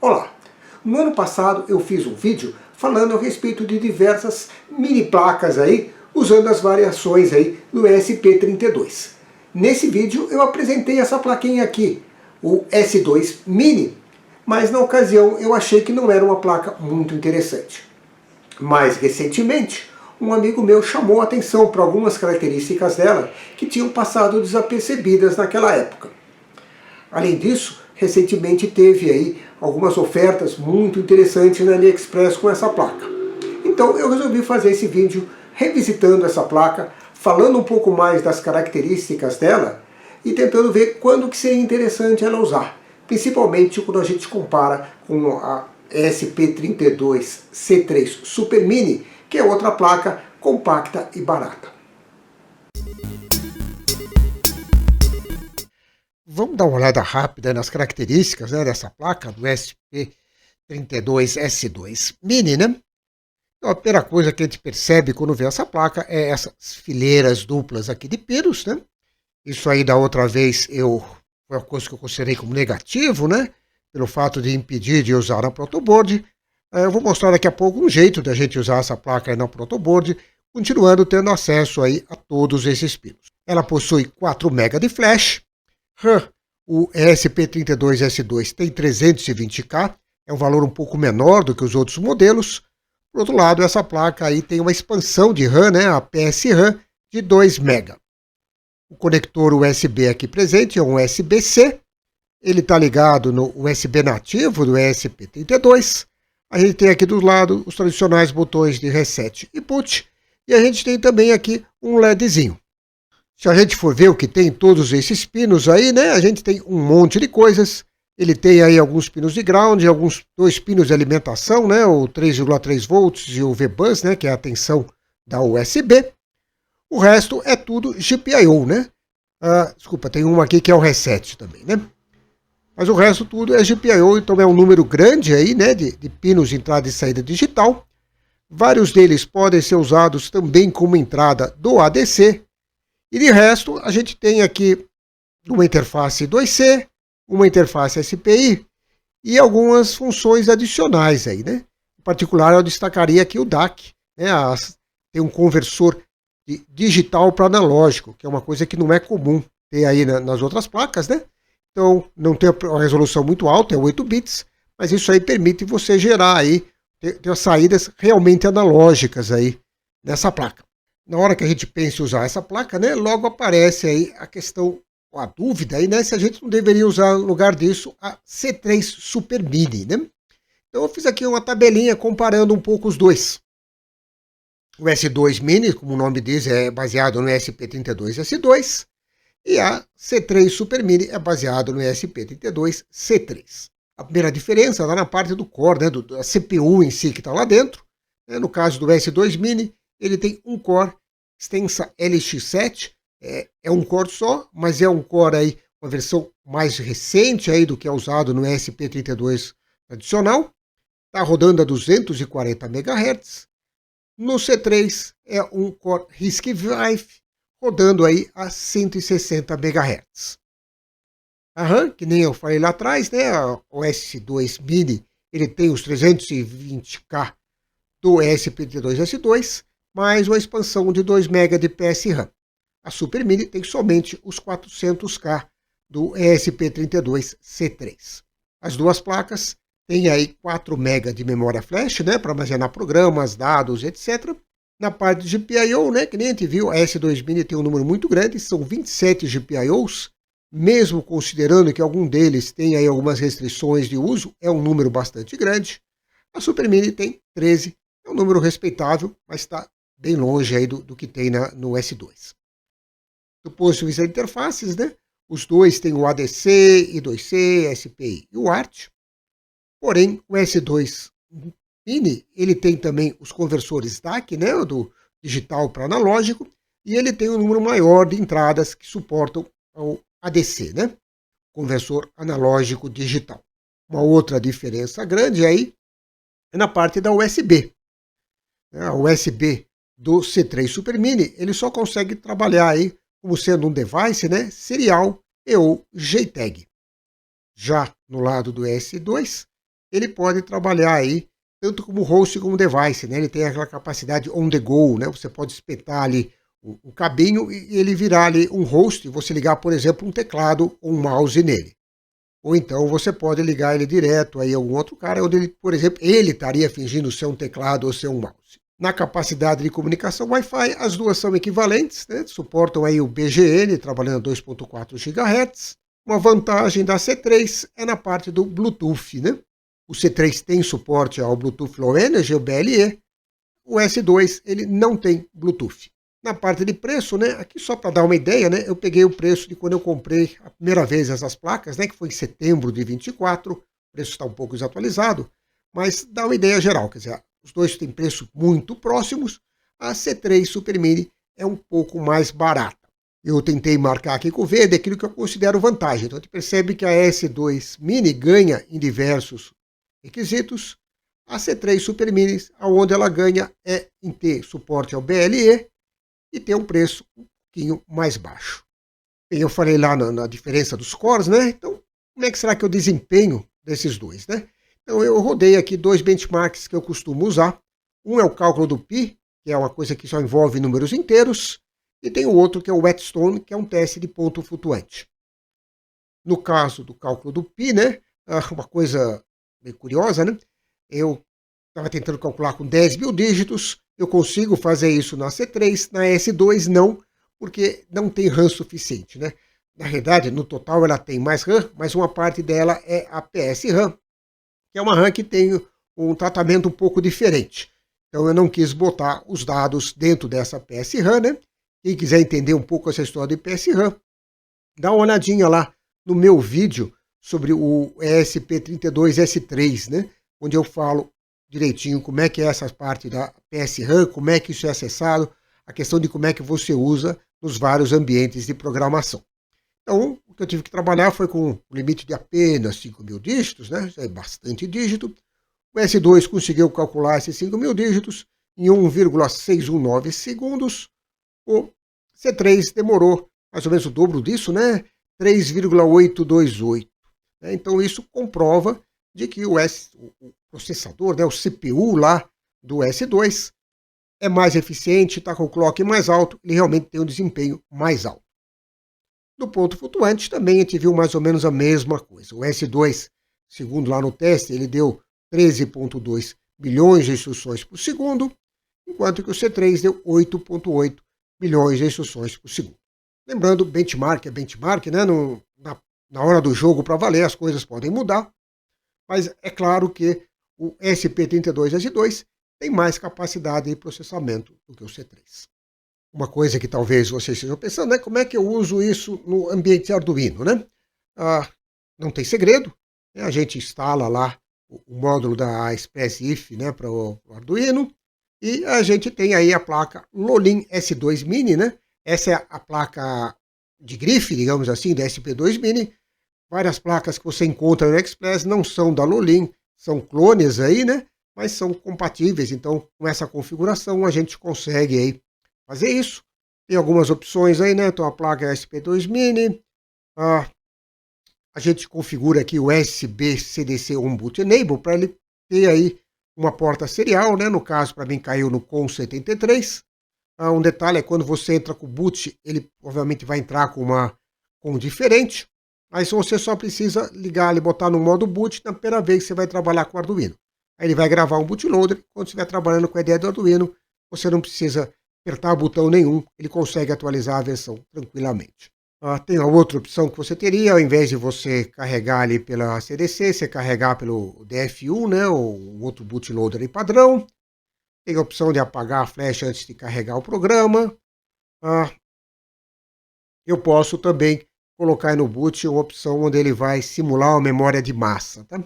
Olá! No ano passado eu fiz um vídeo falando a respeito de diversas mini placas aí, usando as variações aí do ESP32. Nesse vídeo eu apresentei essa plaquinha aqui, o S2 Mini, mas na ocasião eu achei que não era uma placa muito interessante. Mais recentemente, um amigo meu chamou a atenção para algumas características dela que tinham passado desapercebidas naquela época. Além disso, recentemente teve aí algumas ofertas muito interessantes na AliExpress com essa placa. Então eu resolvi fazer esse vídeo revisitando essa placa, falando um pouco mais das características dela e tentando ver quando que seria interessante ela usar. Principalmente quando a gente compara com a ESP32C3 Super Mini, que é outra placa compacta e barata. Vamos dar uma olhada rápida nas características, né, dessa placa do ESP32S2 Mini, né? Então, a primeira coisa que a gente percebe quando vê essa placa é essas fileiras duplas aqui de pinos, né? Isso aí da outra vez foi uma coisa que eu considerei como negativo, né? Pelo fato de impedir de usar na protoboard. Eu vou mostrar daqui a pouco um jeito da gente usar essa placa aí na protoboard, continuando tendo acesso aí a todos esses pinos. Ela possui 4 MB de flash. O ESP32S2 tem 320K, é um valor um pouco menor do que os outros modelos. Por outro lado, essa placa aí tem uma expansão de RAM, né, a PS-RAM, de 2 MB. O conector USB aqui presente é um USB-C, ele está ligado no USB nativo do ESP32. A gente tem aqui do lado os tradicionais botões de reset e boot, e a gente tem também aqui um LEDzinho. Se a gente for ver o que tem em todos esses pinos aí, né, a gente tem um monte de coisas. Ele tem aí alguns pinos de ground, dois pinos de alimentação, né, o 3,3 volts e o V-Bus, né, que é a tensão da USB. O resto é tudo GPIO, né? Desculpa, tem um aqui que é o reset também, né? Mas o resto tudo é GPIO, então é um número grande aí, né, de pinos de entrada e saída digital. Vários deles podem ser usados também como entrada do ADC. E de resto, a gente tem aqui uma interface 2C, uma interface SPI e algumas funções adicionais aí, né? Em particular, eu destacaria aqui o DAC, né? Tem um conversor de digital para analógico, que é uma coisa que não é comum ter aí nas outras placas, né? Então, não tem uma resolução muito alta, é 8 bits, mas isso aí permite você gerar aí, ter as saídas realmente analógicas aí nessa placa. Na hora que a gente pensa em usar essa placa, né, logo aparece aí a questão, a dúvida aí, né, se a gente não deveria usar no lugar disso a C3 Super Mini, né? Então eu fiz aqui uma tabelinha comparando um pouco os dois. O S2 Mini, como o nome diz, é baseado no ESP32S2 e a C3 Super Mini é baseado no ESP32C3. A primeira diferença está na parte do core, né, da CPU em si que está lá dentro. Né, no caso do S2 Mini, ele tem um core extensa LX7, é um core só, mas é um core aí, uma versão mais recente aí do que é usado no ESP32 tradicional. Está rodando a 240 MHz. No C3 é um core RISC-V, rodando aí a 160 MHz. A RAM, que nem eu falei lá atrás, né, o S2 Mini, ele tem os 320K do ESP32S2, mais uma expansão de 2 MB de PS-RAM. A Super Mini tem somente os 400K do ESP32C3. As duas placas têm aí 4 MB de memória flash, né, para armazenar programas, dados, etc. Na parte de GPIO, né, que nem a gente viu, a S2 Mini tem um número muito grande, são 27 GPIOs, mesmo considerando que algum deles tem aí algumas restrições de uso, é um número bastante grande. A Super Mini tem 13, é um número respeitável, mas está bem longe aí do que tem no S2. Do ponto de vista de interfaces, né, os dois têm o ADC, I2C, SPI e o ART. Porém, o S2 Mini, ele tem também os conversores DAC, né, do digital para analógico, e ele tem um número maior de entradas que suportam o ADC, né, conversor analógico digital. Uma outra diferença grande aí é na parte da USB. A USB do C3 Super Mini, ele só consegue trabalhar aí como sendo um device, né, serial e ou JTAG. Já no lado do S2, ele pode trabalhar aí tanto como host como device, né? Ele tem aquela capacidade on the go, né? Você pode espetar ali o cabinho e ele virar ali um host, e você ligar, por exemplo, um teclado ou um mouse nele. Ou então você pode ligar ele direto aí a algum outro cara, onde ele, por exemplo, ele estaria fingindo ser um teclado ou ser um mouse. Na capacidade de comunicação Wi-Fi, as duas são equivalentes, né? Suportam aí o BGN, trabalhando a 2.4 GHz. Uma vantagem da C3 é na parte do Bluetooth, né? O C3 tem suporte ao Bluetooth Low Energy, o BLE. O S2 ele não tem Bluetooth. Na parte de preço, né? Aqui só para dar uma ideia, né? Eu peguei o preço de quando eu comprei a primeira vez essas placas, né? Que foi em setembro de 24. O preço está um pouco desatualizado, mas dá uma ideia geral. Quer dizer, os dois têm preços muito próximos. A C3 Super Mini é um pouco mais barata. Eu tentei marcar aqui com o V daquilo que eu considero vantagem. Então, a gente percebe que a S2 Mini ganha em diversos requisitos. A C3 Super Mini, onde ela ganha é em ter suporte ao BLE e ter um preço um pouquinho mais baixo. Bem, eu falei lá na diferença dos cores, né? Então, como é que será que é o desempenho desses dois, né? Então, eu rodei aqui dois benchmarks que eu costumo usar. Um é o cálculo do pi, que é uma coisa que só envolve números inteiros, e tem o outro que é o Whetstone, que é um teste de ponto flutuante. No caso do cálculo do pi, né? Uma coisa meio curiosa, né? Eu estava tentando calcular com 10 mil dígitos, eu consigo fazer isso na C3, na S2 não, porque não tem RAM suficiente, né? Na verdade, no total ela tem mais RAM, mas uma parte dela é a PS-RAM, que é uma RAM que tem um tratamento um pouco diferente. Então eu não quis botar os dados dentro dessa PS-RAM, né? Quem quiser entender um pouco essa história de PS-RAM, dá uma olhadinha lá no meu vídeo sobre o ESP32S3, né? Onde eu falo direitinho como é que é essa parte da PS-RAM, como é que isso é acessado, a questão de como é que você usa nos vários ambientes de programação. Então, o que eu tive que trabalhar foi com um limite de apenas 5 mil dígitos, né? É bastante dígito. O S2 conseguiu calcular esses 5 mil dígitos em 1,619 segundos. O C3 demorou mais ou menos o dobro disso, né? 3,828. Então, isso comprova de que o processador, né, o CPU lá do S2 é mais eficiente, está com o clock mais alto, ele realmente tem um desempenho mais alto. Do ponto flutuante também a gente viu mais ou menos a mesma coisa. O S2, segundo lá no teste, ele deu 13,2 bilhões de instruções por segundo, enquanto que o C3 deu 8,8 bilhões de instruções por segundo. Lembrando, benchmark é benchmark, né? Na hora do jogo para valer as coisas podem mudar, mas é claro que o SP32S2 tem mais capacidade de processamento do que o C3. Uma coisa que talvez vocês estejam pensando é como é que eu uso isso no ambiente Arduino, né? Não tem segredo, né? A gente instala lá o módulo da ExpressIF, né, para o Arduino, e a gente tem aí a placa Lolin S2 Mini, né? Essa é a placa de grife, digamos assim, da SP2 Mini. Várias placas que você encontra no Express não são da Lolin, são clones aí, né? Mas são compatíveis, então com essa configuração a gente consegue aí fazer isso. Tem algumas opções aí, né? Então a placa é SP2 Mini, a gente configura aqui o USB-CDC On-Boot Enable para ele ter aí uma porta serial, né? No caso, para mim caiu no COM73. Um detalhe é quando você entra com o boot, ele obviamente vai entrar com um diferente. Mas você só precisa ligar e botar no modo boot na primeira vez que você vai trabalhar com o Arduino. Aí ele vai gravar um bootloader. Quando estiver trabalhando com a ideia do Arduino, você não precisa apertar botão nenhum. Ele consegue atualizar a versão tranquilamente. Tem a outra opção que você teria, ao invés de você carregar ali pela CDC, você carregar pelo DF1, né, ou um outro bootloader aí padrão. Tem a opção de apagar a flash antes de carregar o programa. Eu posso também colocar aí no boot uma opção onde ele vai simular uma memória de massa. Tá?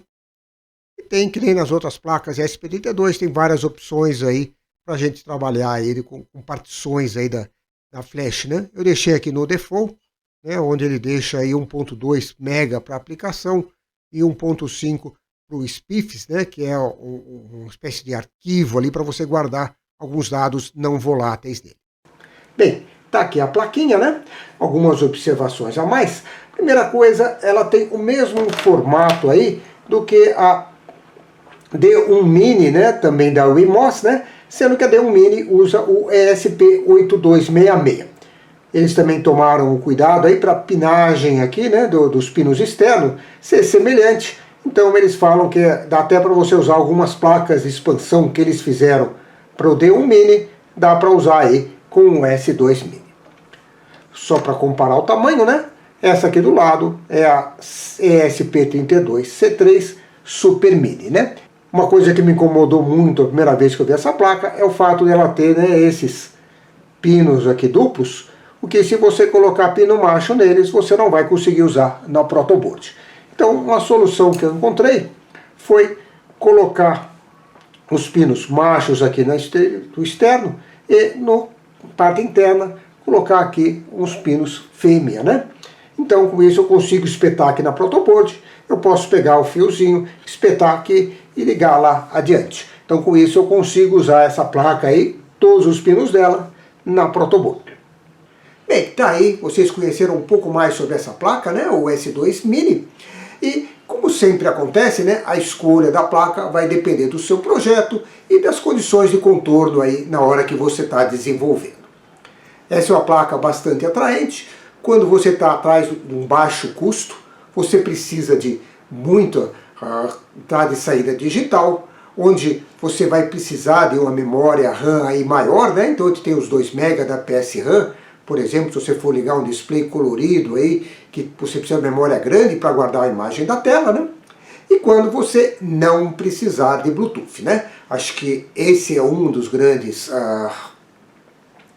E tem, que nem nas outras placas SP32, tem várias opções aí para a gente trabalhar ele com partições aí da flash. Né? Eu deixei aqui no default, né, onde ele deixa aí 1.2 mega para aplicação e 1.5 para o SPIFs, né, que é uma espécie de arquivo ali para você guardar alguns dados não voláteis dele. Bem, tá aqui a plaquinha, né? Algumas observações a mais. Primeira coisa, ela tem o mesmo formato aí do que a D1 Mini, né, também da Wemos, né, sendo que a D1 Mini usa o ESP8266. Eles também tomaram o cuidado aí para a pinagem aqui, né, dos pinos externos ser semelhante. Então eles falam que dá até para você usar algumas placas de expansão que eles fizeram para o D1 Mini, dá para usar aí com o S2 Mini. Só para comparar o tamanho, né? Essa aqui do lado é a ESP32C3 Super Mini, né? Uma coisa que me incomodou muito a primeira vez que eu vi essa placa é o fato dela ter, né, esses pinos aqui duplos, porque se você colocar pino macho neles, você não vai conseguir usar na protoboard. Então, uma solução que eu encontrei foi colocar os pinos machos aqui no externo e na parte interna colocar aqui uns pinos fêmea, né? Então, com isso eu consigo espetar aqui na protoboard, eu posso pegar o fiozinho, espetar aqui e ligar lá adiante. Então, com isso eu consigo usar essa placa aí, todos os pinos dela, na protoboard. Bem, tá aí, vocês conheceram um pouco mais sobre essa placa, né, o S2 Mini, e como sempre acontece, né, a escolha da placa vai depender do seu projeto e das condições de contorno aí na hora que você está desenvolvendo. Essa é uma placa bastante atraente. Quando você está atrás de um baixo custo, você precisa de muita entrada e saída digital, onde você vai precisar de uma memória RAM aí maior, né? Então tem os 2 MB da PS RAM, por exemplo, se você for ligar um display colorido aí, que você precisa de memória grande para guardar a imagem da tela, né? E quando você não precisar de Bluetooth, né? Acho que esse é um dos grandes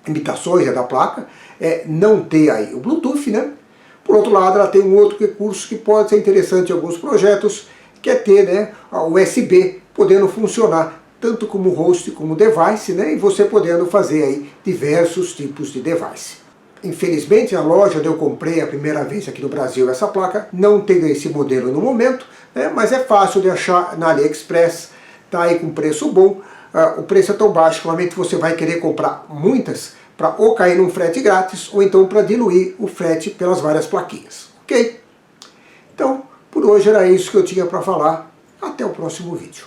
limitações da placa, é não ter aí o Bluetooth, né? Por outro lado, ela tem um outro recurso que pode ser interessante em alguns projetos, que é ter, né, a USB podendo funcionar tanto como host como device, né? E você podendo fazer aí diversos tipos de device. Infelizmente, a loja onde eu comprei a primeira vez aqui no Brasil essa placa não tem esse modelo no momento, né? Mas é fácil de achar na AliExpress, tá aí com preço bom. O preço é tão baixo que normalmente você vai querer comprar muitas para ou cair num frete grátis ou então para diluir o frete pelas várias plaquinhas. Ok? Então, por hoje era isso que eu tinha para falar. Até o próximo vídeo.